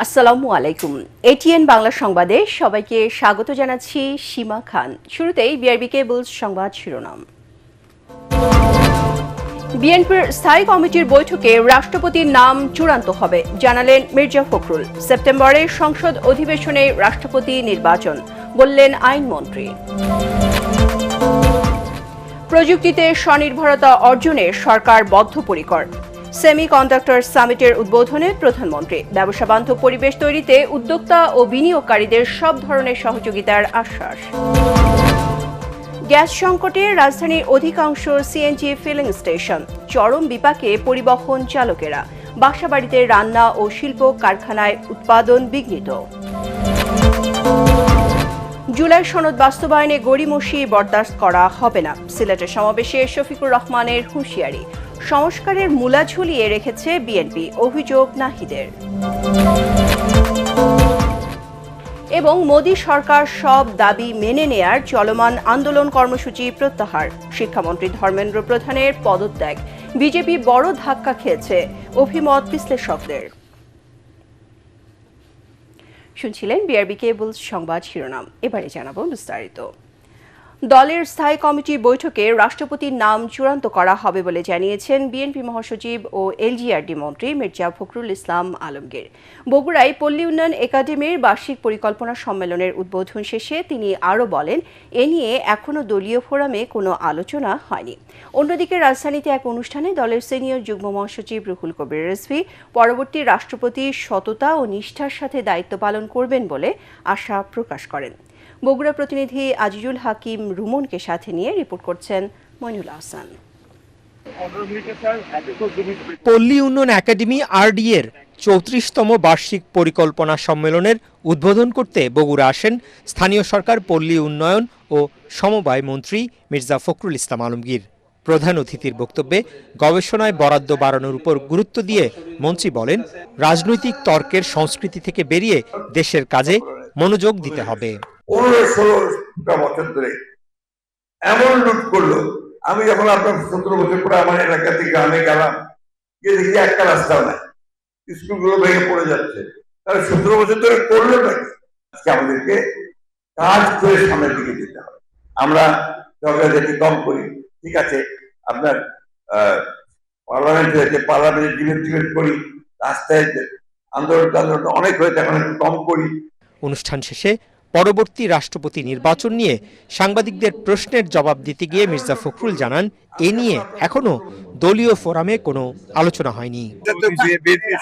আসসালামু আলাইকুম। এটিএন বাংলা সংবাদে সবাইকে স্বাগত জানাচ্ছি সীমা খান। শুরুতেই বিআরবি কেবলস সংবাদ শিরোনাম। বিএনপির স্থায়ী কমিটির বৈঠকে রাষ্ট্রপতির নাম চূড়ান্ত হবে, জানালেন মির্জা ফখরুল। সেপ্টেম্বরে সংসদ অধিবেশনে রাষ্ট্রপতি নির্বাচন, বললেন আইনমন্ত্রী। প্রযুক্তিতে স্বনির্ভরতা অর্জনে সরকার বদ্ধপরিকর। সেমিকন্ডাক্টর সামিটের উদ্বোধনে প্রধানমন্ত্রী। ব্যবসা বান্ধব পরিবেশ তৈরিতে উদ্যোক্তা ও বিনিয়োগকারীদের সব ধরনের সহযোগিতার আশ্বাস। গ্যাস সংকটে রাজধানীর অধিকাংশ সিএনজি ফিলিং স্টেশন, চরম বিপাকে পরিবহন চালকেরা। বাসাবাড়িতে রান্না ও শিল্প কারখানায় উৎপাদন বিঘ্নিত। জুলাই সনদ বাস্তবায়নে গড়িমসি বরদাস্ত করা হবে না, সিলেটের সমাবেশে শফিকুর রহমানের হুঁশিয়ারি। সংস্কারের মূলা ঝুলিয়ে রেখেছে বিএনপি, অভিযোগ নাহিদের। এবং মোদি সরকার সব দাবি মেনে নেয়ার চলমান আন্দোলন কর্মসূচি প্রত্যাহার। শিক্ষামন্ত্রী ধর্মেন্দ্র প্রধানের পদত্যাগ বিজেপি বড় ধাক্কা খেয়েছে, অভিমত বিশ্লেষকদের। শুনছিলেন বিআরবি কেবলস সংবাদ শিরোনাম। এবারে জানাবো বিস্তারিত। দলের স্থায়ী কমিটি বৈঠকে রাষ্ট্রপতির নাম চূড়ান্ত করা হবে বলে জানিয়েছেন বিএনপি মহাসচিব ও এলজিআরডি মন্ত্রী মির্জা ফখরুল ইসলাম আলমগীর। বগুড়ায় পল্লী উন্নয়ন একাডেমির বার্ষিক পরিকল্পনা সম্মেলনের উদ্বোধন শেষে তিনি আরও বলেন, এ নিয়ে এখনও দলীয় ফোরামে কোনো আলোচনা হয়নি। অন্যদিকে রাজধানীতে এক অনুষ্ঠানে দলের সিনিয়র যুগ্ম মহাসচিব রুহুল কবির রিজভী পরবর্তী রাষ্ট্রপতি সততা ও নিষ্ঠার সাথে দায়িত্ব পালন করবেন বলে আশা প্রকাশ করেন। বগুড়া প্রতিনিধি আজিজুল হাকিম রুমনকে সাথে নিয়ে রিপোর্ট করছেন মইনুল আহসান। পল্লী উন্নয়ন একাডেমি আরডি এর ৩৪তম বার্ষিক পরিকল্পনা সম্মেলনের উদ্বোধন করতে বগুড়া আসেন স্থানীয় সরকার, পল্লী উন্নয়ন ও সমবায় মন্ত্রী মির্জা ফখরুল ইসলাম আলমগীর। প্রধান অতিথির বক্তব্যে গবেষণায় বরাদ্দ বাড়ানোর উপর গুরুত্ব দিয়ে মন্ত্রী বলেন, রাজনৈতিক তর্কের সংস্কৃতি থেকে বেরিয়ে দেশের কাজে মনোযোগ দিতে হবে। 15-16টা বছর ধরে এমন লুট করলো, আমি যখন আপনার 17 বছর পরে আমার এলাকা থেকে গ্রামে গেলাম, গিয়ে দেখি একটা রাস্তাও নাই, স্কুলগুলো ভেঙে পড়ে যাচ্ছে। তাহলে 17 বছর ধরে করলো নাকি? আজকে আমাদেরকে কাজ করে সামনের দিকে যেতে হবে। আমরা সরকারকে কম করি, ঠিক আছে, আপনার পার্লামেন্ট হয়েছে, পার্লামেন্টের ডিবেট করি, রাস্তায় আন্দোলন অনেক হয়েছে, এখন একটু কম করি। অনুষ্ঠান শেষে পরবর্তী রাষ্ট্রপতি নির্বাচন নিয়ে সাংবাদিকদের প্রশ্নের জবাব দিতে গিয়ে মির্জা ফখরুল জানান, এ নিয়ে এখনো দলীয় ফোরামে কোনো আলোচনা হয়নি।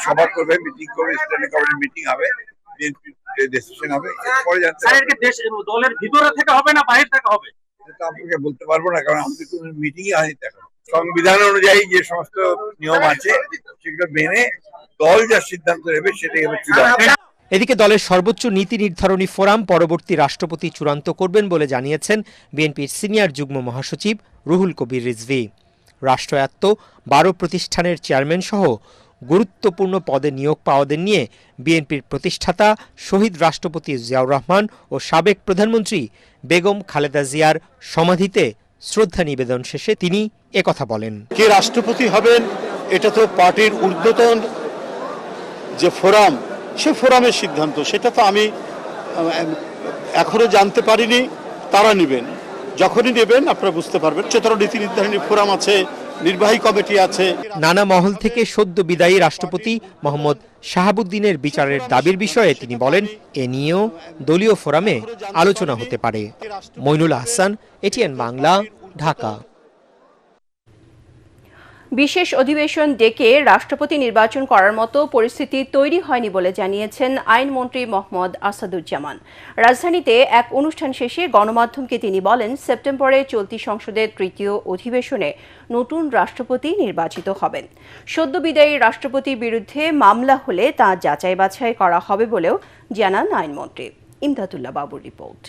সভা করবে, মিটিং করবে, স্ট্যান্ডিং কমিটি মিটিং হবে, ডিসিশন হবে, পরে জানতে দলের ভিতরে থেকে হবে না বাইরে থেকে হবে, এটা আপনাকে বলতে পারবো না, কারণ আমাদের কোনো মিটিংই হয়নি। এখন সংবিধান অনুযায়ী যে সমস্ত নিয়ম আছে সেগুলো মেনে দল যা সিদ্ধান্ত নেবে সেটাই হবে চূড়ান্ত। এদিকে দলের সর্বোচ্চ নীতি নির্ধারণী ফোরাম পরবর্তী রাষ্ট্রপতি চূড়ান্ত করবেন বলে জানিয়েছেন বিএনপির সিনিয়র যুগ্ম মহাসচিব রুহুল কবির রিজভী। রাষ্ট্রায়ত্ত 12 প্রতিষ্ঠানের চেয়ারম্যান সহ গুরুত্বপূর্ণ পদে নিয়োগ পাওয়াদের নিয়ে বিএনপির প্রতিষ্ঠাতা শহীদ রাষ্ট্রপতি জিয়াউর রহমান ও সাবেক প্রধানমন্ত্রী বেগম খালেদা জিয়ার সমাধিতে শ্রদ্ধা নিবেদন শেষে তিনি একথা বলেন। কে রাষ্ট্রপতি হবেন এটা তো পার্টির ঊর্ধ্বতন যে ফোরাম, সে ফোরামের সিদ্ধান্ত, সেটা তো আমি এখনো জানতে পারিনি। তারা নেবেন, যখনই নেবেন আপনারা বুঝতে পারবেন। চেতনা নীতি নির্ধারণী ফোরাম আছে, নির্বাহী কমিটি আছে। নানা মহল থেকে সদ্য বিদায়ী রাষ্ট্রপতি মোহাম্মদ শাহাবুদ্দিনের বিচারের দাবির বিষয়ে তিনি বলেন, এ নিয়েও দলীয় ফোরামে আলোচনা হতে পারে। মইনুল আহসান, এটিএন বাংলা, ঢাকা। বিশেষ অধিবেশন ডেকে রাষ্ট্রপতি নির্বাচন করার মতো পরিস্থিতি তৈরি হয়নি বলে জানিয়েছেন আইনমন্ত্রী মোহাম্মদ আসাদুজ্জামান। রাজধানীতে এক অনুষ্ঠান শেষে গণমাধ্যমকে তিনি বলেন, সেপ্টেম্বরে চলতি সংসদের 3য় অধিবেশনে নতুন রাষ্ট্রপতি নির্বাচিত হবেন। সদ্য বিদায়ী রাষ্ট্রপতির বিরুদ্ধে মামলা হলে তা যাচাই বাছাই করা হবে বলেও জানান আইনমন্ত্রী। ইমদাদুল্লাহ বাবুর রিপোর্ট।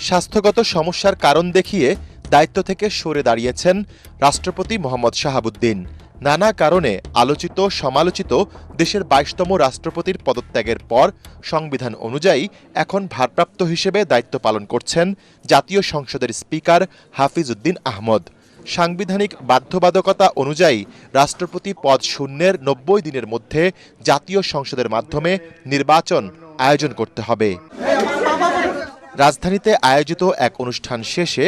স্বাস্থ্যগত সমস্যার কারণ দেখিয়ে দায়িত্ব থেকে সরে দাঁড়িয়েছেন রাষ্ট্রপতি মোহাম্মদ শাহাবুদ্দিন। নানা কারণে আলোচিত সমালোচিত দেশের 22তম রাষ্ট্রপতির পদত্যাগের পর সংবিধান অনুযায়ী এখন ভারপ্রাপ্ত হিসেবে দায়িত্ব পালন করছেন জাতীয় সংসদের স্পিকার হাফিজ উদ্দিন আহমদ। সাংবিধানিক বাধ্যবাধকতা অনুযায়ী রাষ্ট্রপতি পদ শূন্যের ৯০ দিনের মধ্যে জাতীয় সংসদের মাধ্যমে নির্বাচন আয়োজন করতে হবে। রাজধানীতে আয়োজিত এক অনুষ্ঠান শেষে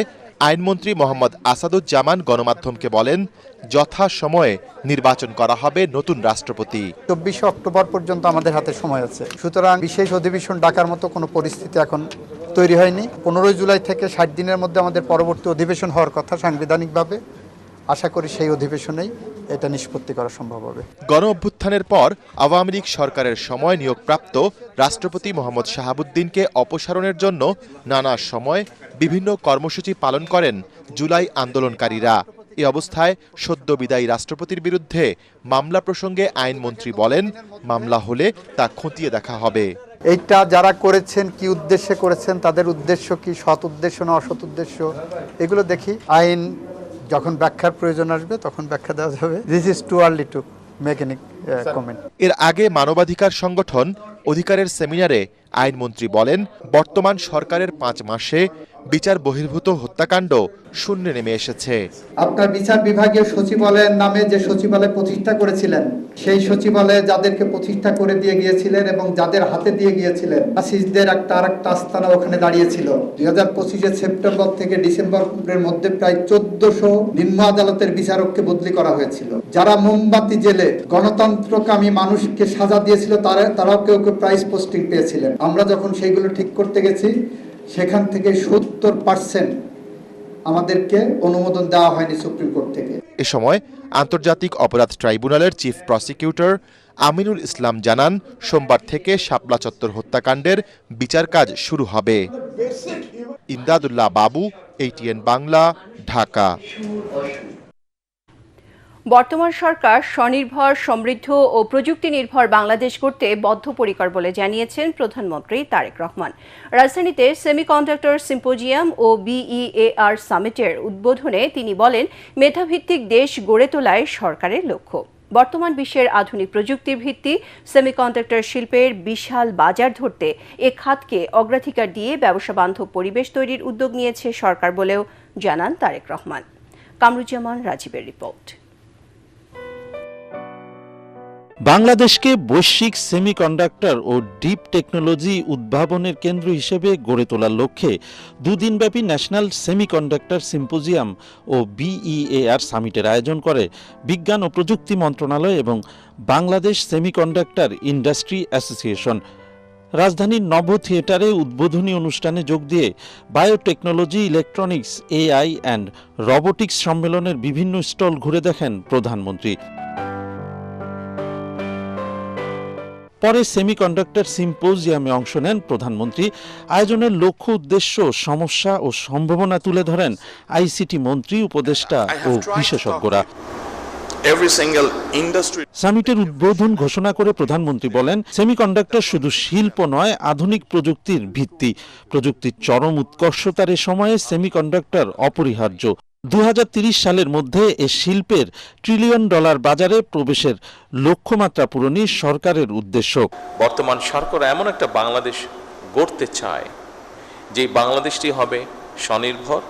আইনমন্ত্রী মোহাম্মদ আসাদুজ্জামান গণমাধ্যমকে বলেন, যথাসময়ে নির্বাচন করা হবে নতুন রাষ্ট্রপতি। ২৪ অক্টোবর পর্যন্ত আমাদের হাতে সময় আছে, সুতরাং বিশেষ অধিবেশন ডাকার মতো কোনো পরিস্থিতি এখন তৈরি হয়নি। ১৫ জুলাই থেকে ৬০ দিনের মধ্যে আমাদের পরবর্তী অধিবেশন হওয়ার কথা সাংবিধানিকভাবে। আশা করি সেই অধিবেশনেই এটা নিষ্পত্তি করা সম্ভব হবে। গণ অভ্যুত্থানের পর আওয়ামী লীগ সরকারের সময় নিয়োগপ্রাপ্ত রাষ্ট্রপতি মোহাম্মদ শাহাবুদ্দিনকে অপসারণের জন্য নানা সময় বিভিন্ন কর্মসূচি পালন করেন জুলাই আন্দোলনকারীরা। এ অবস্থায় সদ্য বিদায়ী রাষ্ট্রপতির বিরুদ্ধে মামলা প্রসঙ্গে আইনমন্ত্রী বলেন, মামলা হলে তা খতিয়ে দেখা হবে। এইটা যারা করেছেন কি উদ্দেশ্যে করেছেন, তাদের উদ্দেশ্য কি, সৎ উদ্দেশ্য না অসৎ উদ্দেশ্য, এগুলো দেখি। আইন যখন ব্যাখ্যার প্রয়োজন আসবে তখন ব্যাখ্যা দেওয়া যাবে। This is too early to make any comment. এর আগে মানবাধিকার সংগঠন অধিকারের সেমিনারে আইনমন্ত্রী বলেন, বর্তমান সরকারের ৫ মাসে বিচার বহির্ভূত হত্যাকাণ্ড শূন্যে নেমে এসেছে। আপনার বিচার বিভাগীয় সচিবালয়ের নামে যে সচিবালয় প্রতিষ্ঠা করেছিলেন, সেই সচিবালয়ে যাদেরকে প্রতিষ্ঠা করে দিয়ে গিয়েছিলেন এবং যাদের হাতে দিয়ে গিয়েছিলেন, ফাসিস্টদের আরেকটা আস্তানা ওখানে দাঁড়িয়েছিল। ২০২৫ সেপ্টেম্বর থেকে ডিসেম্বরের মধ্যে প্রায় ১৪০০ নিম্ন আদালতের বিচারককে বদলি করা হয়েছিল। যারা মোমবাতি জেলে গণতন্ত্রকামী মানুষকে সাজা দিয়েছিল, তারাও কেউ কেউ প্রাইজ পোস্টিং পেয়েছিলেন। আমরা যখন সেইগুলো ঠিক করতে গেছি, সেখান থেকে ৭০% আমাদেরকে অনুমোদন দেওয়া হয়নি সুপ্রিম কোর্ট থেকে। এ সময় আন্তর্জাতিক অপরাধ ট্রাইব্যুনালের চিফ প্রসিকিউটর আমিনুল ইসলাম জানান, সোমবার থেকে শাপলা চত্বর হত্যাকাণ্ডের বিচার কাজ শুরু হবে। ইমদাদুল্লাহ বাবু, ATN বাংলা, ঢাকা। বর্তমান সরকার স্বনির্ভর, সমৃদ্ধ ও প্রযুক্তি নির্ভর বাংলাদেশ গড়তে বদ্ধপরিকর বলে জানিয়েছেন প্রধানমন্ত্রী তারেক রহমান। রাজধানীতে সেমিকন্ডাক্টর সিম্পোজিয়াম ও BEAR সামিটের উদ্বোধনে তিনি বলেন, মেধাভিত্তিক দেশ গড়ে তোলাই সরকারের লক্ষ্য। বর্তমান বিশ্বের আধুনিক প্রযুক্তির ভিত্তি সেমিকন্ডাক্টর শিল্পের বিশাল বাজার ধরতে এ খাতকে অগ্রাধিকার দিয়ে ব্যবসা বান্ধব পরিবেশ তৈরির উদ্যোগ নিয়েছে সরকার বলেও জানান তারেক রহমান। কামরুজ্জামান রাজীবের রিপোর্ট। বাংলাদেশকে বৈশ্বিক সেমিকন্ডাক্টর ও ডিপ টেকনোলজি উদ্ভাবনের কেন্দ্র হিসেবে গড়ে তোলার লক্ষ্যে দুদিনব্যাপী ন্যাশনাল সেমিকন্ডাক্টর সিম্পোজিয়াম ও BEAR সামিটের আয়োজন করে বিজ্ঞান ও প্রযুক্তি মন্ত্রণালয় এবং বাংলাদেশ সেমিকন্ডাক্টর ইন্ডাস্ট্রি অ্যাসোসিয়েশন। রাজধানীর নভ থিয়েটারে উদ্বোধনী অনুষ্ঠানে যোগ দিয়ে biotechnology, electronics, AI and robotics সম্মেলনের বিভিন্ন স্টল ঘুরে দেখেন প্রধানমন্ত্রী। পরে সেমিকন্ডাক্টর সিম্পোজিয়ামে অংশ নেন প্রধানমন্ত্রী। আয়োজনের লক্ষ্য, উদ্দেশ্য, সমস্যা ও সম্ভাবনা তুলে ধরেন ICT মন্ত্রী, উপদেষ্টা ও বিশেষজ্ঞরা। সামিটের উদ্বোধন ঘোষণা করে প্রধানমন্ত্রী বলেন, সেমিকন্ডাক্টর শুধু শিল্প নয়, আধুনিক প্রযুক্তির ভিত্তি। প্রযুক্তির চরম উৎকর্ষতার এ সময়ে সেমিকন্ডাক্টর অপরিহার্য। 2030 সালের মধ্যে এ শিল্পের $1 ট্রিলিয়ন বাজারে প্রবেশের লক্ষ্যমাত্রা পূরণই সরকারের উদ্দেশ্য। বর্তমান সরকার এমন একটা বাংলাদেশ গড়তে চায় যে বাংলাদেশটি হবে স্বনির্ভর,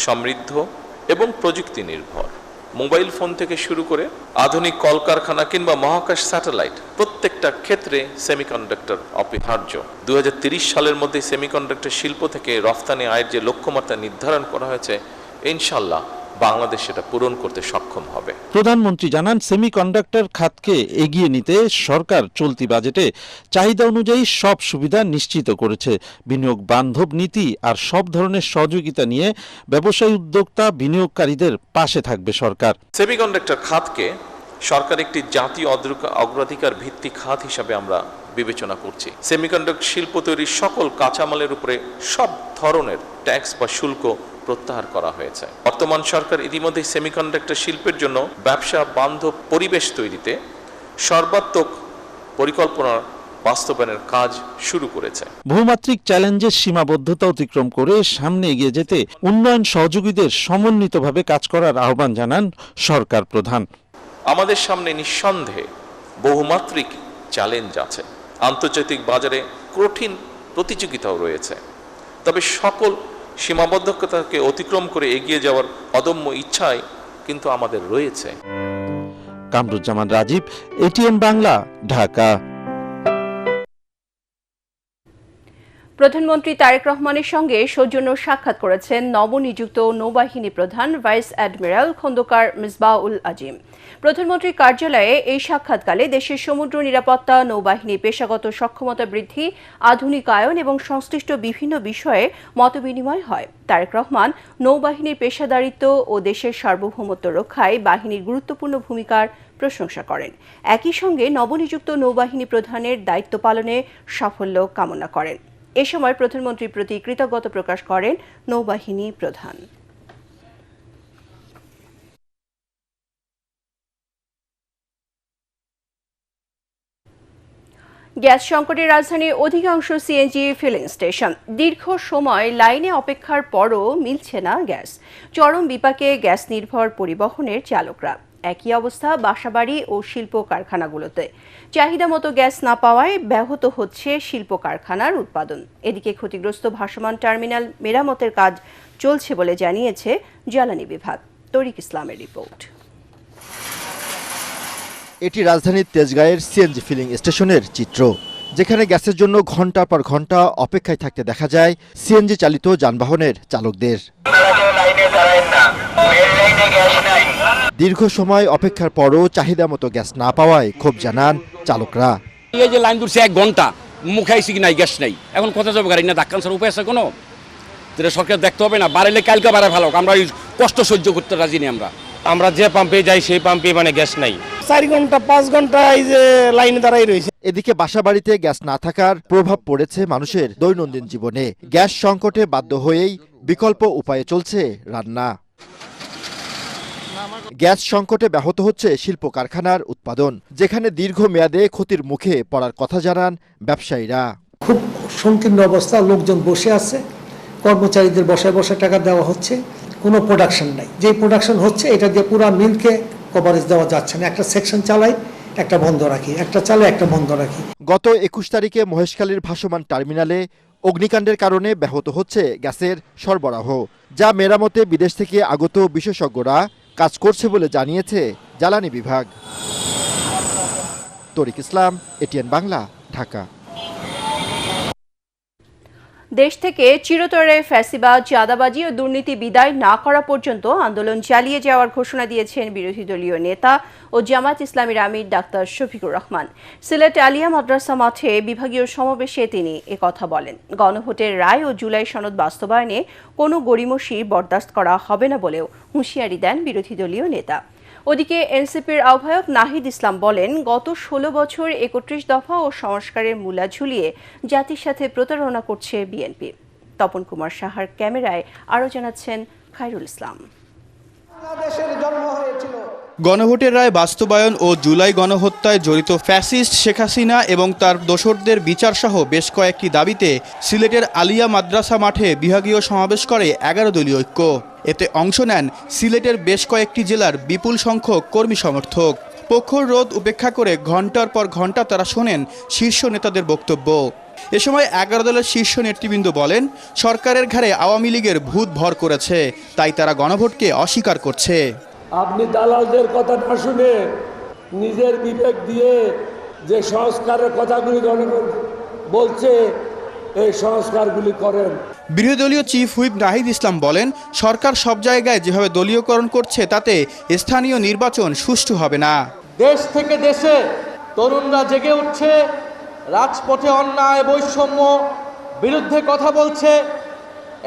সমৃদ্ধ এবং প্রযুক্তি নির্ভর। মোবাইল ফোন থেকে শুরু করে আধুনিক কলকারখানা কিংবা মহাকাশ স্যাটেলাইট, প্রত্যেকটা ক্ষেত্রে সেমিকন্ডাক্টর অপরিহার্য। 2030 সালের মধ্যে সেমিকন্ডাক্টর শিল্প থেকে রফতানি আয়ের যে লক্ষ্যমাত্রা নির্ধারণ করা হয়েছে, ইনশাল্লাহ বাংলাদেশ সেটা পূরণ করতে সক্ষম হবে। প্রধানমন্ত্রী জানান, সেমিকন্ডাক্টর খাতকে এগিয়ে নিতে সরকার চলতি বাজেটে চাহিদা অনুযায়ী সব সুবিধা নিশ্চিত করেছে। বিনিয়োগ বান্ধব নীতি আর সব ধরনের সহযোগিতা নিয়ে ব্যবসায়ী, উদ্যোক্তা, বিনিয়োগকারীদের পাশে থাকবে সরকার। সেমিকন্ডাক্টর খাতকে সরকার একটি জাতীয় অগ্রাধিকার ভিত্তিক খাত হিসাবে আমরা বিবেচনা করছি। সেমিকন্ডাক্টর শিল্প তৈরির সকল কাঁচামালের উপরে সব ধরনের ট্যাক্স বা শুল্ক প্রত্যাহার করা হয়েছে। বর্তমান সরকার ইতিমধ্যে সেমিকন্ডাক্টর শিল্পের জন্য ব্যবসা বান্ধব পরিবেশ তৈরিতে সর্বাত্মক পরিকল্পনার বাস্তবায়নের কাজ শুরু করেছে। বহুমাত্রিক চ্যালেঞ্জের সীমাবদ্ধতা অতিক্রম করে সামনে এগিয়ে যেতে উন্নয়ন সহযোগীদের সমন্বিতভাবে কাজ করার আহ্বান জানান সরকার প্রধান। আমাদের সামনে নিঃসন্দেহে বহুমাত্রিক চ্যালেঞ্জ আছে। আন্তর্জাতিক বাজারে কঠিন প্রতিযোগিতাও রয়েছে। তবে সকল সীমাবদ্ধতাকে অতিক্রম করে এগিয়ে যাওয়ার অদম্য ইচ্ছাই কিন্তু আমাদের রয়েছে। কামরুজ্জামান রাজীব, এটিএন বাংলা, ঢাকা। প্রধানমন্ত্রী তারেক রহমানের সঙ্গে সৌজন্য সাক্ষাৎ করেছেন নবনিযুক্ত নৌবাহিনী প্রধান ভাইস অ্যাডমিরাল খন্দকার মিসবাউল আজিম। প্রধানমন্ত্রীর কার্যালয়ে এই সাক্ষাৎকালে দেশের সমুদ্র নিরাপত্তা, নৌবাহিনীর পেশাগত সক্ষমতা বৃদ্ধি, আধুনিকায়ন এবং সংশ্লিষ্ট বিভিন্ন বিষয়ে মতবিনিময় হয়। তারেক রহমান নৌবাহিনীর পেশাদারিত্ব ও দেশের সার্বভৌমত্ব রক্ষায় বাহিনীর গুরুত্বপূর্ণ ভূমিকার প্রশংসা করেন। একই সঙ্গে নবনিযুক্ত নৌবাহিনী প্রধানের দায়িত্ব পালনে সাফল্য কামনা করেন। এ সময় প্রধানমন্ত্রীর প্রতি কৃতজ্ঞতা প্রকাশ করেন নৌবাহিনী প্রধান। গ্যাস সংকটের রাজধানীর অধিকাংশ সিএনজি ফিলিং স্টেশন। দীর্ঘ সময় লাইনে অপেক্ষার পরও মিলছে না গ্যাস। চরম বিপাকে গ্যাস নির্ভর পরিবহনের চালকরা। একই অবস্থা বাসাবাড়ি ও শিল্প কারখানাগুলোতে। চাহিদা মতো গ্যাস না পাওয়ায় ব্যাহত হচ্ছে শিল্প কারখানার উৎপাদন। এদিকে ক্ষতিগ্রস্ত ভাসমান টার্মিনাল মেরামতের কাজ চলছে বলে জানিয়েছে জ্বালানি বিভাগ। তরিক ইসলামের রিপোর্ট। এটি রাজধানীর তেজগাঁয়ের সিএনজি ফিলিং স্টেশনের চিত্র, যেখানে গ্যাসের জন্য ঘন্টার পর ঘন্টা অপেক্ষায় থাকতে দেখা যায় সিএনজি চালিত যানবাহনের চালকদের। দীর্ঘ সময় অপেক্ষার পরও চাহিদা মতো গ্যাস না পাওয়ায় ক্ষোভ জানান চালকরা। এই যে লাইন ধরছে 1 ঘন্টা, মুখে আইসি কি নাই, গ্যাস নাই, এখন কোথায় যাবে গাড়ি? না ধাক্কার উপায় আছে কোনো? যেটা সরকার দেখতে হবে না, বাড়াইলে কালকে বাড়ায় ভালো, আমরা কষ্ট সহ্য করতে রাজি নেই। আমরা যে পাম্পে যাই সেই পাম্পে মানে গ্যাস নাই। 4 ঘন্টা 5 ঘন্টা এই যে লাইনে দাঁড়াই রয়েছে। এদিকে বাসাবাড়িতে গ্যাস না থাকার প্রভাব পড়েছে মানুষের দৈনন্দিন জীবনে। গ্যাস সংকটে বাধ্য হয়েই বিকল্প উপায়ে চলছে রান্না। গ্যাস সংকটে ব্যাহত হচ্ছে শিল্প কারখানার উৎপাদন, যেখানে দীর্ঘমেয়াদে ক্ষতির মুখে পড়ার কথা জানান ব্যবসায়ীরা। খুব সংকীর্ণ অবস্থা, লোকজন বসে আছে, কর্মচারীদের বসায় বসায় টাকা দেওয়া হচ্ছে, কোনো প্রোডাকশন নাই। যে প্রোডাকশন হচ্ছে এটা দিয়ে পুরো মিলকে কভারেজ দেওয়া যাচ্ছে না। একটা সেকশন চালাই, একটা বন্ধ রাখি, একটা চালাই, একটা বন্ধ রাখি। গত 21 তারিখে মহেশখালীর ভাসমান টার্মিনালে অগ্নিকাণ্ডের কারণে ব্যাহত হচ্ছে গ্যাসের সরবরাহ, যা মেরামতে বিদেশ থেকে আগত বিশেষজ্ঞরা কাজ করছে বলে জানিয়েছে জ্বালানি বিভাগ। তরিক ইসলাম, এটিএন বাংলা, ঢাকা। দেশ থেকে চিরতরে ফ্যাসিবাদ, চাঁদাবাজি ও দুর্নীতি বিদায় না করা পর্যন্ত আন্দোলন চালিয়ে যাওয়ার ঘোষণা দিয়েছেন বিরোধী দলীয় নেতা ও জামাত ইসলামীর আমির ডাক্তার শফিকুর রহমান। সিলেট আলিয়া মাদ্রাসা মাঠে বিভাগীয় সমাবেশে তিনি একথা বলেন। গণভোটের রায় ও জুলাই সনদ বাস্তবায়নে কোনো গড়িমসি বরদাস্ত করা হবে না বলেও হুঁশিয়ারি দেন বিরোধী দলীয় নেতা। ওদিকে এনসিপির আহ্বায়ক নাহিদ ইসলাম বলেন, গত 16 বছর 31 দফা ও সংস্কারের মূলা ঝুলিয়ে জাতির সাথে প্রতারণা করছে বিএনপি। তপন কুমার সাহার ক্যামেরায় আরও জানাচ্ছেন খায়রুল ইসলাম। গণভোটের রায় বাস্তবায়ন ও জুলাই গণহত্যায় জড়িত ফ্যাসিস্ট শেখ হাসিনা এবং তার দোসরদের বিচারসহ বেশ কয়েকটি দাবিতে সিলেটের আলিয়া মাদ্রাসা মাঠে বিভাগীয় সমাবেশ করে 11 দলীয় ঐক্য। এতে অংশ নেন সিলেটের বেশ কয়েকটি জেলার বিপুল সংখ্যক কর্মী সমর্থক। প্রখর রোদ উপেক্ষা করে ঘণ্টার পর ঘণ্টা তারা শোনেন শীর্ষ নেতাদের বক্তব্য। এ সময় 11 দলের শীর্ষ নেতৃবৃন্দ বলেন, সরকারের ঘাড়ে আওয়ামী লীগের ভূত ভর করেছে, তাই তারা গণভোটকে অস্বীকার করছে। আপনি দালালদের কথা না শুনে নিজের বিবেক দিয়ে যে সংস্কারের কথাগুলি জনগণ বলছে, এই সংস্কারগুলি করেন। বিরোধী দলীয় চিফ হুইপ নাহিদ ইসলাম বলেন, সরকার সব জায়গায় যেভাবে দলীয়করণ করছে তাতে স্থানীয় নির্বাচন সুষ্ঠু হবে না। দেশ থেকে দেশে তরুণরা জেগে উঠছে, রাজপথে অন্যায় বৈষম্য বিরুদ্ধে কথা বলছে।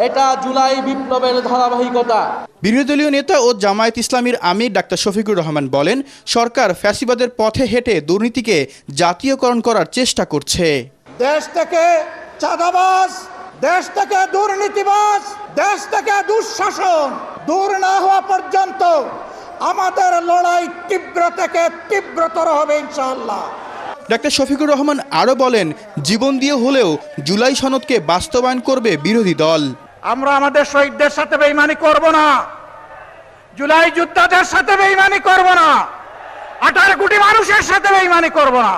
এটা জুলাই বিপ্লবের ধারাবাহিকতা। বিরোধী দলীয় নেতা ও জামায়াত ইসলামীর আমির ডাক্তার শফিকুর রহমান বলেন, সরকার ফ্যাসিবাদের পথে হেঁটে দুর্নীতিকে জাতীয়করণ করার চেষ্টা করছে। দেশ থেকে চাঁদাবাজ, দেশ থেকে দুর্নীতিবাজ, দেশ থেকে দুঃশাসন দূর না হওয়া পর্যন্ত আমাদের লড়াই তীব্র থেকে তীব্রতর হবে ইনশাআল্লাহ। ডাক্তার শফিকুর রহমান আরও বলেন, জীবন দিয়ে হলেও জুলাই সনদকে বাস্তবায়ন করবে বিরোধী দল। আমরা আমাদের শহীদদের সাথে বেঈমানি করব না, জুলাই যোদ্ধাদের সাথে বেঈমানি করব না, 18 কোটি মানুষের সাথে বেঈমানি করব না।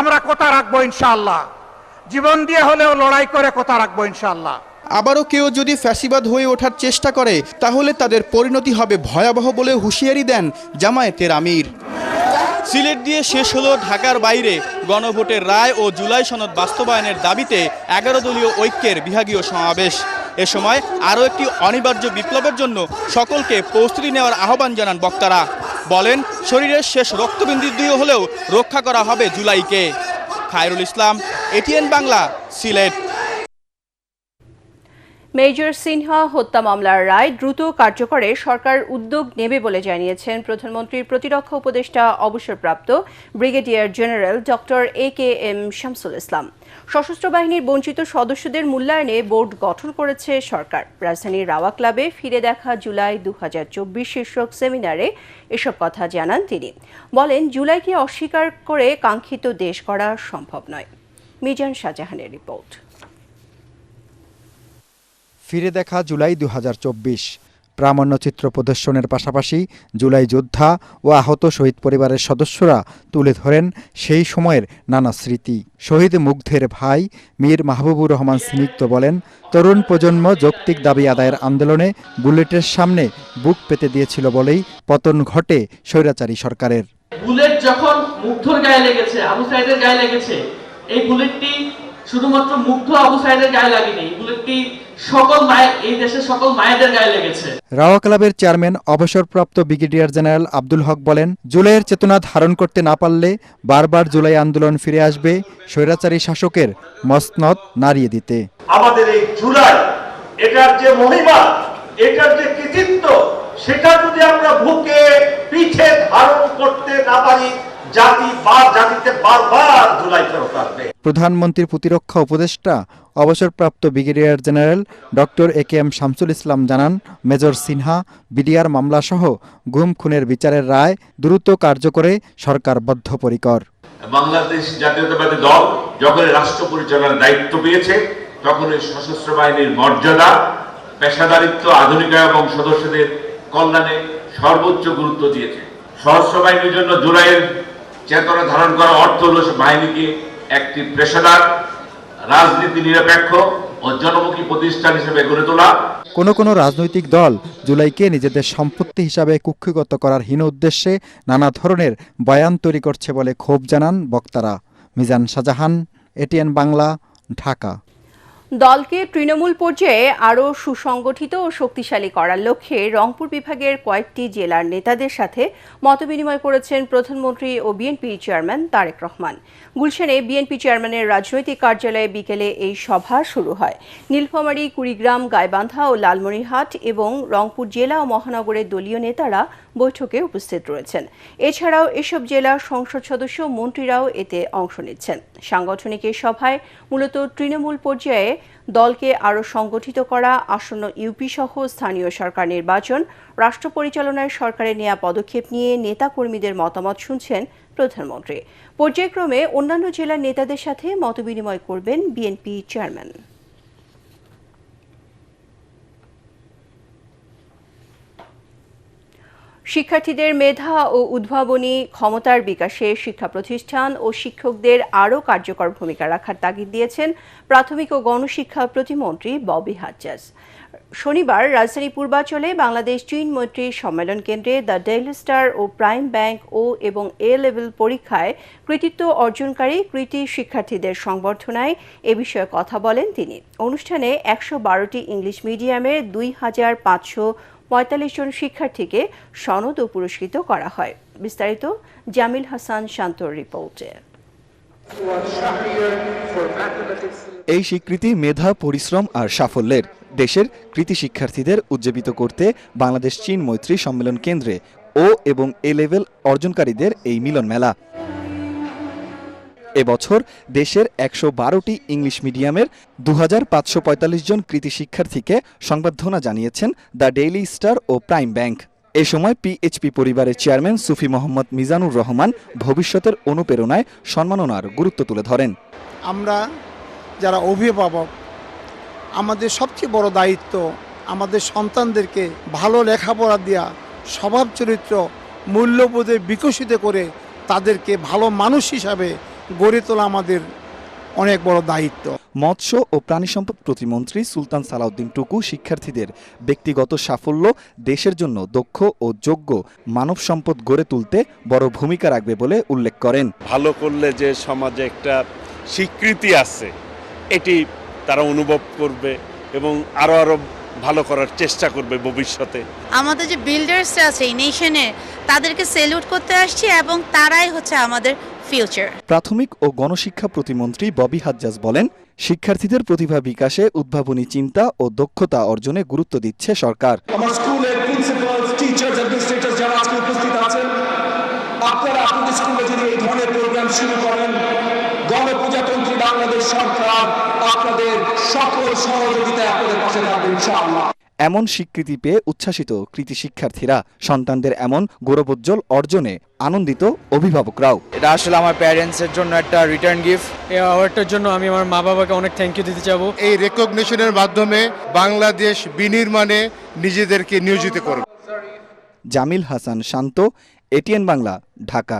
আমরা কথা রাখবো ইনশাআল্লাহ, জীবন দিয়ে হলেও লড়াই করে কথা রাখবো ইনশাআল্লাহ। আবারও কেউ যদি ফ্যাসিবাদ হয়ে ওঠার চেষ্টা করে তাহলে তাদের পরিণতি হবে ভয়াবহ বলে হুঁশিয়ারি দেন জামায়াতের আমির। সিলেট দিয়ে শেষ হলো ঢাকার বাইরে গণভোটের রায় ও জুলাই সনদ বাস্তবায়নের দাবিতে 11 দলীয় ঐক্যের বিভাগীয় সমাবেশ। এ সময় আরও একটি অনিবার্য বিপ্লবের জন্য সকলকে প্রস্তুতি নেওয়ার আহ্বান জানান বক্তারা। বলেন, শরীরের শেষ রক্তবিন্দু দিয়ে হলেও রক্ষা করা হবে জুলাইকে। খায়রুল ইসলাম, এটিএন বাংলা, সিলেট। মেজর সিনহা হত্যা মামলার রায় দ্রুত কার্যকরে সরকার উদ্যোগ নেবে বলে জানিয়েছেন প্রধানমন্ত্রীর প্রতিরক্ষা উপদেষ্টা অবসরপ্রাপ্ত brigadier general doctor AKM Shamsul Islam. সশস্ত্র বাহিনীর বঞ্চিত সদস্যদের মূল্যায়নে বোর্ড গঠন করেছে সরকার। রাজধানীর রাওয়া ক্লাবে ফিরে দেখা জুলাই 2024 শীর্ষক সেমিনারে এসব কথা জানান তিনি। বলেন, জুলাইকে অস্বীকার করে কাঙ্ক্ষিত দেশ গড়া সম্ভব নয়। মিজান শাহজাহানের রিপোর্ট। ফিরে দেখা জুলাই 2024 প্রামাণ্যচিত্র প্রদর্শনের পাশাপাশি জুলাই যোদ্ধা ও আহত শহীদ পরিবারের সদস্যরা তুলে ধরেন সেই সময়ের নানা স্মৃতি। শহীদ মুগ্ধের ভাই মীর মাহবুবুর রহমান স্নিগ্ধ বলেন, তরুণ প্রজন্ম যৌক্তিক দাবি আদায়ের আন্দোলনে বুলেটের সামনে বুক পেতে দিয়েছিল বলেই পতন ঘটে স্বৈরাচারী সরকারের। বুলেট যখন মুগ্ধর গায়ে লেগেছে, আবু সাইদের গায়ে লেগেছে, এই বুলেটটি শুধুমাত্র মুগ্ধ আবু সাইদের গায়ে লাগেনি, বুলেটটি সকল মায়ের, এই দেশের সকল মায়েদের গায়ে লেগেছে। রাওয়া ক্লাবের চেয়ারম্যান অবসরপ্রাপ্ত ব্রিগেডিয়ার জেনারেল আব্দুল হক বলেন, জুলাইয়ের চেতনা ধারণ করতে না পারলে বারবার জুলাই আন্দোলন ফিরে আসবে স্বৈরাচারী শাসকের মসনদ নাড়িয়ে দিতে। আমাদের এই জুলাই, এটার যে মহিমা, এটার যে কৃতিত্ব, সেটা যদি আমরা বুকে পিঠে ধারণ করতে না পারি, জাতিতে বারবার জুলাই ফেরত আসবে। প্রধানমন্ত্রীর প্রতিরক্ষা উপদেষ্টা অবসরপ্রাপ্ত brigadier general doctor AKM Shamsul Islam জানান, মেজর সিনহা বিডিআর মামলাসহ গুম খুনের বিচারের রায় দ্রুত কার্যকরে সরকার বদ্ধপরিকর। বাংলাদেশ জাতীয়তাবাদী দল যখন রাষ্ট্র পরিচালনার দায়িত্ব পেয়েছে, তখন সশস্ত্র বাহিনীর মর্যাদা, পেশাদারিত্ব, আধুনিকায়ন এবং সদস্যদের কল্যাণে সর্বোচ্চ গুরুত্ব দিয়েছে। সশস্ত্র বাহিনীর জন্য জুলাইয়ের চেতনা ধারণ করা অর্থ হল বাহিনীকে একটি পেশাদার, রাজনীতি নিরপেক্ষ ও জনমুখী প্রতিষ্ঠান হিসেবে গড়ে তোলা। কোনো রাজনৈতিক দল জুলাইকে নিজেদের সম্পত্তি হিসাবে কুক্ষিগত করার হীন উদ্দেশ্যে নানা ধরনের বয়ান তৈরি করছে বলে ক্ষোভ জানান বক্তারা। মিজান শাহজাহান, এটিএন বাংলা, ঢাকা। দলকে তৃণমূল পর্যায়ে আরও সুসংগঠিত ও শক্তিশালী করার লক্ষ্যে রংপুর বিভাগের কয়েকটি জেলার নেতাদের সাথে মতবিনিময় করেছেন প্রধানমন্ত্রী ও বিএনপি চেয়ারম্যান তারেক রহমান। গুলশানে বিএনপি চেয়ারম্যানের রাজনৈতিক কার্যালয়ে বিকেলে এই সভা শুরু হয়। নীলফামারী, কুড়িগ্রাম, গাইবান্ধা ও লালমনিরহাট এবং রংপুর জেলা ও মহানগরের দলীয় নেতারা বৈঠকে উপস্থিত রয়েছেন। এছাড়াও এসব জেলার সংসদ সদস্য, মন্ত্রীরাও এতে অংশ নিচ্ছেন। সাংগঠনিক এই সভায় মূলত তৃণমূল পর্যায়ে দলকে আরও সংগঠিত করা, আসন্ন ইউপি সহ স্থানীয় সরকার নির্বাচন, রাষ্ট্র পরিচালনায় সরকারের নেওয়া পদক্ষেপ নিয়ে নেতাকর্মীদের মতামত শুনছেন প্রধানমন্ত্রী। পর্যায়ক্রমে অন্যান্য জেলার নেতাদের সাথে মতবিনিময় করবেন বিএনপি চেয়ারম্যান। শিক্ষার্থীদের মেধা ও উদ্ভাবনী ক্ষমতার বিকাশে শিক্ষা প্রতিষ্ঠান ও শিক্ষকদের আরও কার্যকর ভূমিকা রাখার তাগিদ দিয়েছেন প্রাথমিক ও গণশিক্ষা প্রতিমন্ত্রী ববি হাজ্জাজ। শনিবার রাজধানী পূর্বাঞ্চলে বাংলাদেশ চীন মৈত্রী সম্মেলন কেন্দ্রে দ্য ডেইলি স্টার ও প্রাইম ব্যাংক ও এবং এ লেভেল পরীক্ষায় কৃতিত্ব অর্জনকারী কৃতী শিক্ষার্থীদের সংবর্ধনায় এ বিষয়ে কথা বলেন তিনি। অনুষ্ঠানে 112টি ইংলিশ মিডিয়ামের 2545 জন শিক্ষার্থীকে সনদ ও পুরস্কৃত করা হয়। বিস্তারিত জামিল হাসান শান্তর রিপোর্টে। এই স্বীকৃতি মেধা, পরিশ্রম আর সাফল্যের। দেশের কৃতি শিক্ষার্থীদের উজ্জীবিত করতে বাংলাদেশ চীন মৈত্রী সম্মেলন কেন্দ্রে ও এবং এ লেভেল অর্জনকারীদের এই মিলন মেলা। এবছর দেশের 112টি ইংলিশ মিডিয়ামের 2545 জন কৃতি শিক্ষার্থীকে সংবর্ধনা জানিয়েছেন দ্য ডেইলি স্টার ও প্রাইম ব্যাংক। এ সময় পিএইচপি পরিবারের চেয়ারম্যান সুফি মোহাম্মদ মিজানুর রহমান ভবিষ্যতের অনুপ্রেরণায় সম্মাননার গুরুত্ব তুলে ধরেন। আমরা যারা অভিভাবক, আমাদের সবচেয়ে বড় দায়িত্ব আমাদের সন্তানদেরকে ভালো লেখাপড়া দেওয়া, স্বভাব চরিত্র, মূল্যবোধে বিকশিত করে তাদেরকে ভালো মানুষ হিসাবে গড়ে তোলা আমাদের অনেক বড় দায়িত্ব। মৎস্য ও প্রাণী সম্পদ প্রতিমন্ত্রী সুলতান সালাউদ্দিন টুকু শিক্ষার্থীদের ব্যক্তিগত সাফল্য দেশের জন্য দক্ষ ও যোগ্য মানব সম্পদ গড়ে তুলতে বড় ভূমিকা রাখবে বলে উল্লেখ করেন। ভালো করলে যে সমাজে একটা স্বীকৃতি আছে এটি তারা অনুভব করবে এবং আরো ভালো করার চেষ্টা করবে ভবিষ্যতে। আমাদের যে বিল্ডার্স আছে এই নেশনে তাদেরকে সেলুট করতে আসছি এবং তারাই হচ্ছে আমাদের ফিউচার। প্রাথমিক ও গণশিক্ষা প্রতিমন্ত্রী ববি হাজ্জাজ বলেন, শিক্ষার্থীদের প্রতিভা বিকাশে উদ্ভাবনী চিন্তা ও দক্ষতা অর্জনে গুরুত্ব দিচ্ছে সরকার। আমার স্কুলের প্রিন্সিপাল, টিচার্স, অ্যাডমিনিস্ট্রেটর যারা আজকে উপস্থিত আছেন, আপনারা আপনাদের স্কুলে যদি এই ধরনের প্রোগ্রাম শুরু করেন, গণপ্রজাতন্ত্রী বাংলাদেশ সরকার আপনাদের সকল সহযোগিতায় আপনাদের পাশে থাকবে ইনশাআল্লাহ। এমন স্বীকৃতি পেয়ে উচ্ছ্বাসিত কৃতি শিক্ষার্থীরা, সন্তানদের এমন গৌরবোজ্জ্বল অর্জনে আনন্দিত অভিভাবকরাও। এটা আসলে আমার প্যারেন্টসের জন্য একটা রিটার্ন গিফট। এই অ্যাওয়ার্ডটার জন্য আমি আমার মা বাবাকে অনেক থ্যাংক ইউ দিতে চাবো। এই রেকগনিশনের মাধ্যমে বাংলাদেশ বিনির্মাণে নিজেদেরকে নিয়োজিত করবে। জামিল হাসান শান্ত, এটিএন বাংলা, ঢাকা।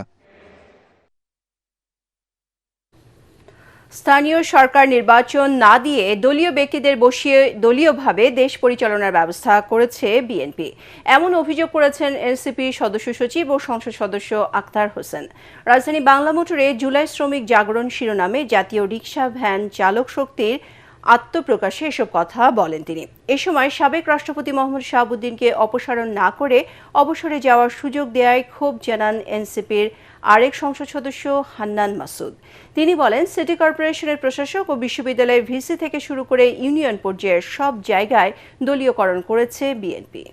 স্থানীয় সরকার নির্বাচন না দিয়ে দলীয় ব্যক্তিদের বসিয়ে দলীয়ভাবে দেশ পরিচালনার ব্যবস্থা করেছে বিএনপি, এমন অভিযোগ করেছেন এনসিপি সদস্য সচিব ও সংসদ সদস্য আক্তার হোসেন। রাজধানী বাংলা মোটরে জুলাই শ্রমিক জাগরণ শিরোনামে জাতীয় রিকশা ভ্যান চালক শক্তির আত্মপ্রকাশে এসব কথা বলেন তিনি। এ সময় সাবেক রাষ্ট্রপতি মোহাম্মদ শাহাবুদ্দিনকে অপসারণ না করে অবসরে যাওয়ার সুযোগ দেওয়ায় ক্ষোভ জানান এনসিপির আরেক সংসদ সদস্য হান্নান মাসুদ। তিনি বলেন, সিটি কর্পোরেশনের প্রশাসক ও বিশ্ববিদ্যালয়ের ভিসি থেকে শুরু করে ইউনিয়ন পর্যায়ের সব জায়গায় দলীয়করণ করেছে বিএনপি।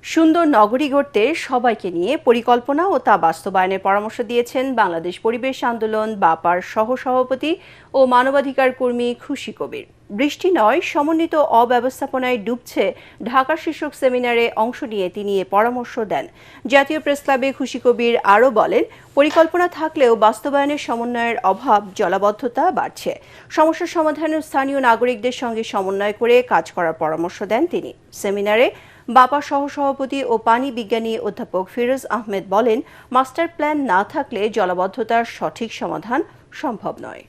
সুন্দর নগরী গড়তে সবাইকে নিয়ে পরিকল্পনা ও তা বাস্তবায়নের পরামর্শ দিয়েছেন বাংলাদেশ পরিবেশ আন্দোলন বাপার সহসভাপতি ও মানবাধিকার কর্মী খুশি কবির। বৃষ্টি নয়, সমন্বিত অব্যবস্থাপনায় ডুবছে ঢাকা শীর্ষক সেমিনারে অংশ নিয়ে তিনি এ পরামর্শ দেন। জাতীয় প্রেস ক্লাবে খুশি কবির আরও বলেন, পরিকল্পনা থাকলেও বাস্তবায়নের সমন্বয়ের অভাব, জলাবদ্ধতা বাড়ছে। সমস্যার সমাধানে স্থানীয় নাগরিকদের সঙ্গে সমন্বয় করে কাজ করার পরামর্শ দেন তিনি। সেমিনারে বাপা সহসভাপতি ও পানি বিজ্ঞানী অধ্যাপক ফিরোজ আহমেদ বলেন, মাস্টার প্ল্যান না থাকলে জলাবদ্ধতার সঠিক সমাধান সম্ভব নয়।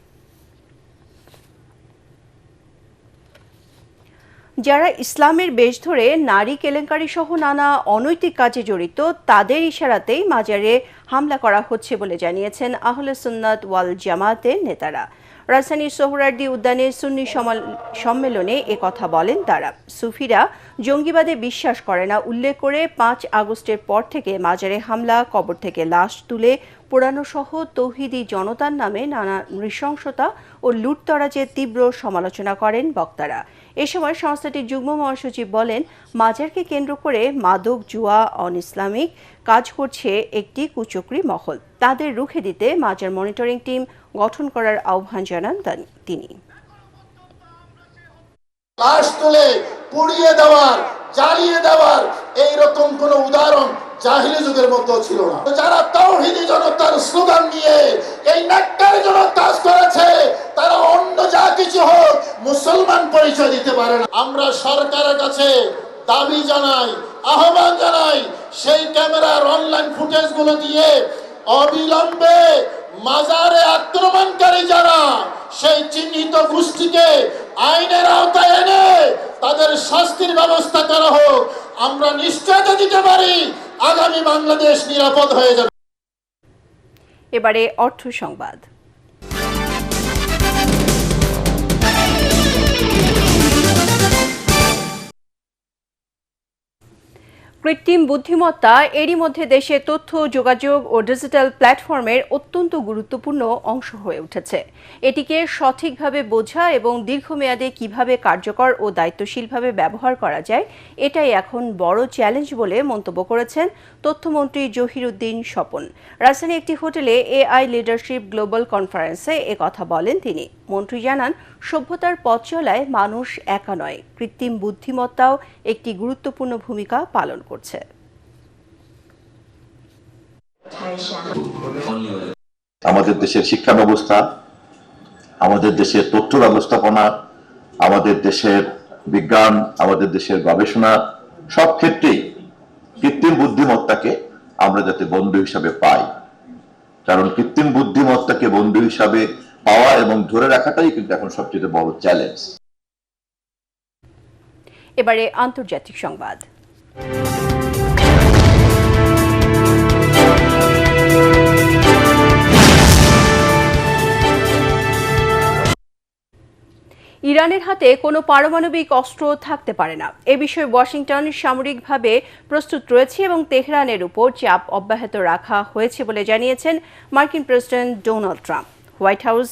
যারা ইসলামের বেশ ধরে নারী কেলেঙ্কারি সহ নানা অনৈতিক কাজে জড়িত তাদের ইশারাতেই মাজারে হামলা করা হচ্ছে বলে জানিয়েছেন আহলে সুন্নাত ওয়াল জামাতের নেতারা। রাজধানীর সোহরাওয়ার্দী উদ্যানে সুন্নি সম্মেলনে কথা বলেন তারা। সুফিরা জঙ্গিবাদে বিশ্বাস করে না উল্লেখ করে 5 আগস্টের পর থেকে মাজারে হামলা, কবর থেকে লাশ তুলে পোড়ানো সহ তৌহিদি জনতার নামে নানা নৃশংসতা ও লুটতরাজের তীব্র সমালোচনা করেন বক্তারা। এ সময় সংস্থাটির যুগ্ম মহাসচিব বলেন, মাজারকে কেন্দ্র করে মাদক, জুয়া, অন-ইসলামিক কাজ করছে একটি কুচক্রী মহল। তাদের রুখে দিতে মাজার মনিটরিং টিম গঠন করার আহ্বান জানান তিনি। লাশ তুলে পুড়িয়ে দেওয়ার, জ্বালিয়ে দেওয়ার এইরকম কোন উদাহরণ জাহিলি যুগের মতো ছিল না। যারা তাওহীদি জনতার স্লোগান নিয়ে এই ন্যাক্কারজনক কাজ করেছে, তারা অন্য যা কিছু হোক মুসলমান পরিচয় দিতে পারে না। আমরা সরকারের কাছে দাবি জানাই, আহ্বান জানাই, সেই ক্যামেরার অনলাইন ফুটেজগুলো দিয়ে অবিলম্বে মাজারে আক্রমণকারী যারা সেই চিহ্নিত গোষ্ঠীকে আইনের আওতায় এনে তাদের শাস্তির ব্যবস্থা করা হোক। আমরা নিশ্চয়তা দিতে পারি আগামী বাংলাদেশ নিরাপদ হয়ে যাবে। এবারে অর্থ সংবাদ। কৃত্রিম বুদ্ধিমত্তা এরই মধ্যে দেশের তথ্য যোগাযোগ ও ডিজিটাল প্ল্যাটফর্মের অত্যন্ত গুরুত্বপূর্ণ অংশ হয়ে উঠেছে। এটিকে সঠিকভাবে বোঝা এবং দীর্ঘমেয়াদে কিভাবে কার্যকর ও দায়িত্বশীলভাবে ব্যবহার করা যায়, এটাই এখন বড় চ্যালেঞ্জ বলে মন্তব্য করেছেন তথ্যমন্ত্রী জহিরুদ্দিন স্বপন। রাজধানী একটি হোটেলে এআই লিডারশিপ গ্লোবাল কনফারেন্সে কথা বলেন তিনি। মন্ত্রী জানান, সভ্যতার পথ চলায় মানুষ একা নয়, কৃত্রিম বুদ্ধিমত্তাও একটি গুরুত্বপূর্ণ ভূমিকা পালন করছে। আমাদের দেশের শিক্ষা ব্যবস্থা, আমাদের দেশের তথ্য ব্যবস্থাপনা, আমাদের দেশের বিজ্ঞান, আমাদের দেশের গবেষণা, সব ক্ষেত্রেই কৃত্রিম বুদ্ধিমত্তাকে আমরা যাতে বন্ধু হিসাবে পাই, কারণ কৃত্রিম বুদ্ধিমত্তাকে বন্ধু হিসাবে পাওয়া এবং ধরে রাখাটাই কিন্তু এখন সবচেয়ে বড় চ্যালেঞ্জ। এবারে আন্তর্জাতিক সংবাদ। ইরানের হাতে কোনো পারমাণবিক অস্ত্র থাকতে পারে না, এ বিষয়ে ওয়াশিংটন সামরিকভাবে প্রস্তুত রয়েছে এবং তেহরানের উপর চাপ অব্যাহত রাখা হয়েছে বলে জানিয়েছেন মার্কিন president Donald Trump. White house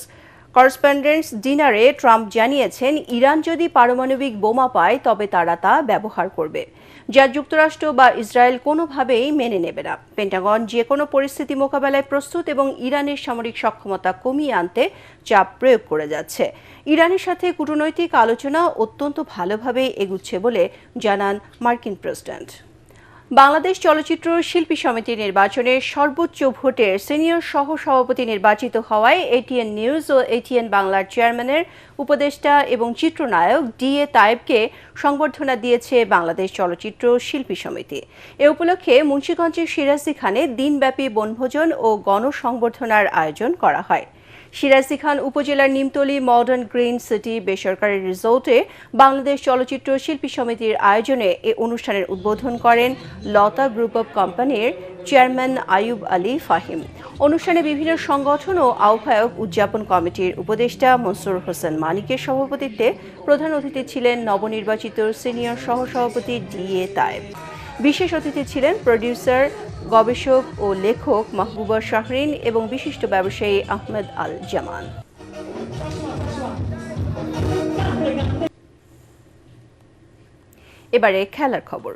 correspondents ডিনারে ট্রাম্প জানিয়েছেন, ইরান যদি পারমাণবিক বোমা পায় তবে তারা তা ব্যবহার করবে, যা যুক্তরাষ্ট্র বা ইসরায়েল কোনোভাবেই মেনে নেবে না। পেন্টাগন যে কোনো পরিস্থিতি মোকাবেলায় প্রস্তুত এবং ইরানের সামরিক সক্ষমতা কমিয়ে আনতে চাপ প্রয়োগ করে যাচ্ছে। ইরানের সাথে কূটনৈতিক আলোচনা অত্যন্ত ভালোভাবে এগুচ্ছে বলে জানান মার্কিন প্রেসিডেন্ট। বাংলাদেশ চলচ্চিত্র শিল্পী সমিতি নির্বাচনে সর্বোচ্চ ভোটের সিনিয়র সহ সভাপতি নির্বাচিত হওয়ায় এটিএন নিউজ ও এটিএন বাংলার চেয়ারম্যানের উপদেষ্টা এবং চিত্রনায়ক DA তায়েবকে সংবর্ধনা দিয়েছে বাংলাদেশ চলচ্চিত্র শিল্পী সমিতি। এ উপলক্ষে মুন্সিগঞ্জের সিরাজদি খানে দিনব্যাপী বনভোজন ও গণসংবর্ধনার আয়োজন করা হয়। সিরাজদি খান উপজেলার নিমতলী মডার্ন গ্রিন সিটি বেসরকারি রিসোর্টে বাংলাদেশ চলচ্চিত্র শিল্পী সমিতির আয়োজনে এ অনুষ্ঠানের উদ্বোধন করেন লতা গ্রুপ অব কোম্পানির চেয়ারম্যান আয়ুব আলী ফাহিম। অনুষ্ঠানে বিভিন্ন সংগঠন ও আহ্বায়ক উদযাপন কমিটির উপদেষ্টা মনসুর হোসেন মানিকের সভাপতিত্বে প্রধান অতিথি ছিলেন নবনির্বাচিত সিনিয়র সহসভাপতি DA তায়েব। বিশেষ অতিথি ছিলেন প্রডিউসার, গবেষক ও লেখক মাহবুবা শাহরিন এবং বিশিষ্ট ব্যবসায়ী আহমেদ আল জামান। এবারে খেলার খবর।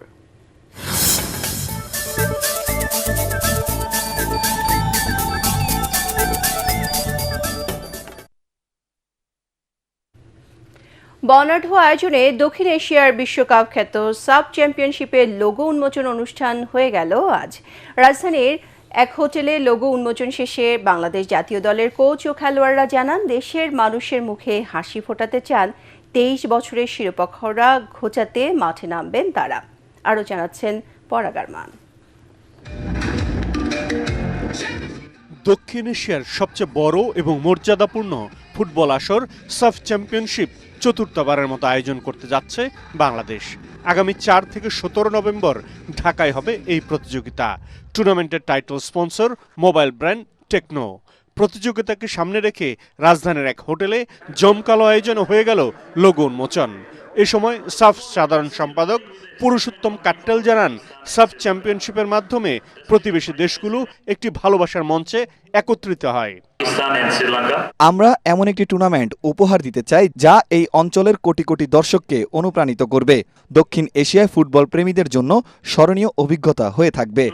বর্ণাঢ্য আয়োজনে দক্ষিণ এশিয়ার বিশ্বকাপ খ্যাত সাব চ্যাম্পিয়নশিপের লোগো উন্মোচন অনুষ্ঠান হয়ে গেল আজ। রাজধানীর এক হোটেলে লোগো উন্মোচন শেষে বাংলাদেশ জাতীয় দলের কোচ ও খেলোয়াড়রা জানান, দেশের মানুষের মুখে হাসি ফোটাতে চান 23 বছরের শিরোপাখরা ঘোচাতে মাঠে নামবেন তারা। আরও জানাচ্ছেন পরাগ আরমান। দক্ষিণ এশিয়ার সবচেয়ে বড় এবং মর্যাদাপূর্ণ ফুটবল আসর সাফ চ্যাম্পিয়নশিপ চতুর্থবারের মতো আয়োজন করতে যাচ্ছে বাংলাদেশ। আগামী 4 থেকে 17 নভেম্বর ঢাকায় হবে এই প্রতিযোগিতা। টুর্নামেন্টের title sponsor mobile brand Tecno. প্রতিযোগিতাকে সামনে রেখে রাজধানীর এক হোটেলে জমকালো আয়োজন হয়ে গেল লোগো উন্মোচন। এ সময় সাফ সাধারণ সম্পাদক পুরুষোত্তম কাট্টেল জানান, সাফ চ্যাম্পিয়নশিপের মাধ্যমে প্রতিবেশী দেশগুলো একটি ভালোবাসার মঞ্চে একত্রিত হয়। আমরা এমন একটি টুর্নামেন্ট উপহার দিতে চাই যা এই অঞ্চলের কোটি কোটি দর্শককে অনুপ্রাণিত করবে, দক্ষিণ এশিয়ায় ফুটবল প্রেমীদের জন্য স্মরণীয় অভিজ্ঞতা হয়ে থাকবে।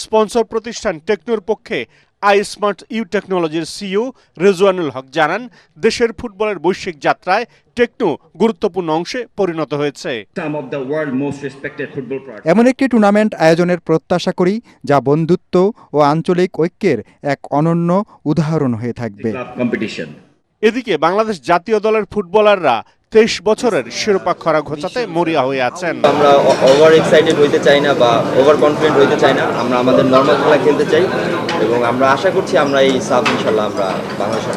স্পন্সর প্রতিষ্ঠান টেকনোর পক্ষে আই স্মার্ট ইউ টেকনোলজির সিইও রেজওয়ানুল হক জানান, দেশের ফুটবলের বৈশ্বিক যাত্রায় টেকনো গুরুত্বপূর্ণ অংশে পরিণত হয়েছে। এমন একটি টুর্নামেন্ট আয়োজনের প্রত্যাশা করি যা বন্ধুত্ব ও আঞ্চলিক ঐক্যের এক অনন্য উদাহরণ হয়ে থাকবে। এদিকে বাংলাদেশ জাতীয় দলের ফুটবলাররা 23 বছরের শিরোপা খরা ঘোচাতে মরিয়া হয়ে আছেন। আমরা ওভার এক্সাইটেড হইতে চাই না বা ওভার কনফিডেন্ট হইতে চাই না, আমরা আমাদের নরমাল খেলা খেলতে চাই এবং আমরা আশা করছি আমরা এই সাব ইনশাল্লাহ আমরা বাংলাদেশের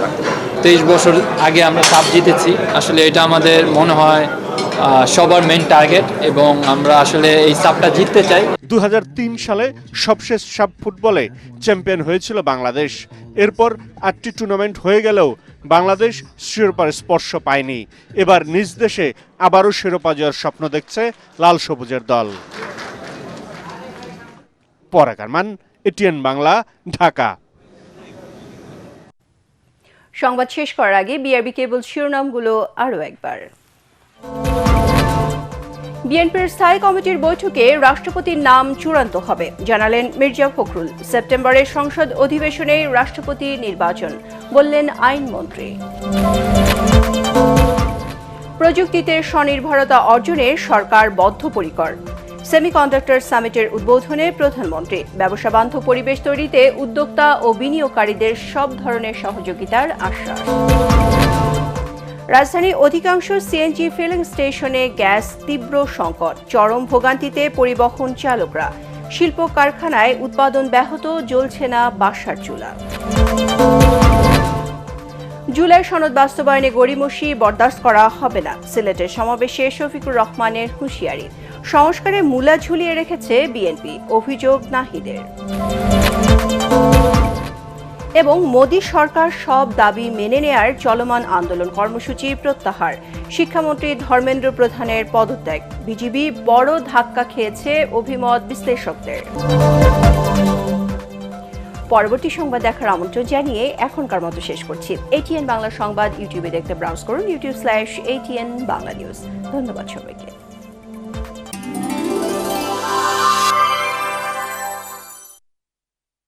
রাখতে পারি। 23 বছর আগে আমরা সাব জিতেছি, আসলে এটা আমাদের মনে হয় সবার মেন টার্গেট এবং আমরা আসলে এই সাবটা জিততে চাই। 2003 সালে সবশেষ সাব ফুটবলে চ্যাম্পিয়ন হয়েছিল বাংলাদেশ। এরপর 8টি টুর্নামেন্ট হয়ে গেলেও বাংলাদেশ শিরোপার স্পর্শ পায়নি। এবার নিজ দেশে আবারও শিরোপা জয়ের স্বপ্ন দেখছে লাল সবুজের দল। পরাগ আরমান, এটিএন বাংলা, ঢাকা। সংবাদ শেষ করার আগে বিআরবি কেবল শিরোনামগুলো আরও একবার। বিএনপির স্থায়ী কমিটির বৈঠকে রাষ্ট্রপতির নাম চূড়ান্ত হবে, জানালেন মির্জা ফখরুল। সেপ্টেম্বরের সংসদ অধিবেশনে রাষ্ট্রপতি নির্বাচন, বললেন আইনমন্ত্রী। প্রযুক্তিতে স্বনির্ভরতা অর্জনে সরকার বদ্ধপরিকর, সেমিকন্ডাক্টর সামিটের উদ্বোধনে প্রধানমন্ত্রী। ব্যবসা বান্ধব পরিবেশ তৈরিতে উদ্যোক্তা ও বিনিয়োগকারীদের সব ধরনের সহযোগিতার আশ্বাস। রাজধানীর অধিকাংশ সিএনজি ফিলিং স্টেশনে গ্যাস তীব্র সংকট, চরম ভোগান্তিতে পরিবহন চালকরা। শিল্প কারখানায় উৎপাদন ব্যাহত, জ্বলছে না বাসার চুলা। জুলাই সনদ বাস্তবায়নে গড়িমসি বরদাস্ত করা হবে না, সিলেটের সমাবেশে শফিকুর রহমানের হুঁশিয়ারি। সংস্কারে মূলা ঝুলিয়ে রেখেছে বিএনপি, অভিযোগ নাহিদের। এবং মোদী সরকার সব দাবি মেনে নেয়ার চলমান আন্দোলন কর্মসূচি প্রত্যাহার, শিক্ষামন্ত্রী ধর্মেন্দ্র প্রধানের পদত্যাগ। বিজিবি বড় ধাক্কা খেয়েছে, অভিমত বিশ্লেষকদের। পরবর্তী সংবাদ দেখার আমন্ত্রণ জানিয়ে এখনকার মতো শেষ করছি। ATN বাংলা সংবাদ ইউটিউবে দেখতে ব্রাউজ করুন youtube/ATN বাংলা নিউজ। ধন্যবাদ সবাইকে।